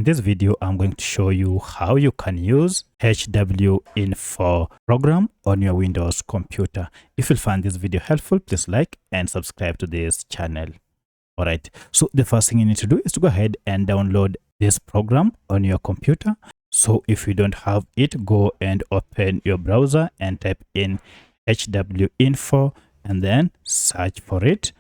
in this video, I'm going to show you how you can use HWiNFO program on your Windows computer. If you find this video helpful, please like and subscribe to this channel. All right, so the first thing you need to do is to go ahead and download this program on your computer. So if you don't have it, go and open your browser and type in HWiNFO and then search for it.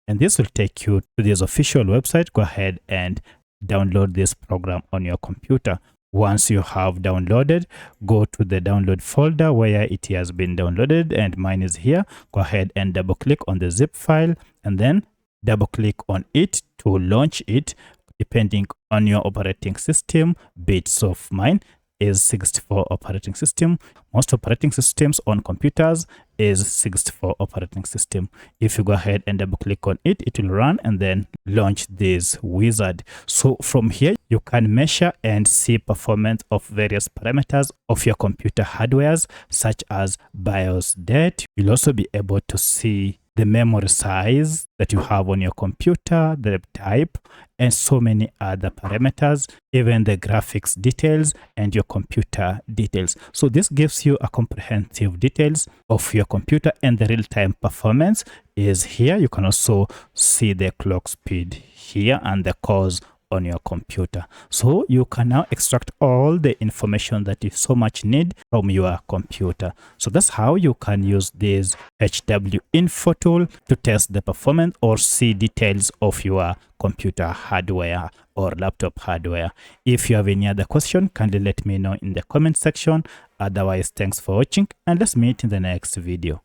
And this will take you to this official website. Go ahead and download this program on your computer. Once you have downloaded, go to the download folder where it has been downloaded, and mine is here. Go ahead and double click on the zip file and then double click on it to launch it, depending on your operating system. Bits of mine is 64 operating system. Most operating systems on computers is 64 operating system. If you go ahead and double click on it, it will run and then launch this wizard. So from here, you can measure and see performance of various parameters of your computer hardwares, such as BIOS date. You'll also be able to see the memory size that you have on your computer, the type, and so many other parameters, even the graphics details and your computer details. So this gives you a comprehensive details of your computer, and the real-time performance is here. You can also see the clock speed here and the cores on your computer. So you can now extract all the information that you so much need from your computer. So that's how you can use this HWiNFO tool to test the performance or see details of your computer hardware or laptop hardware. If you have any other question, kindly let me know in the comment section. Otherwise, thanks for watching and let's meet in the next video.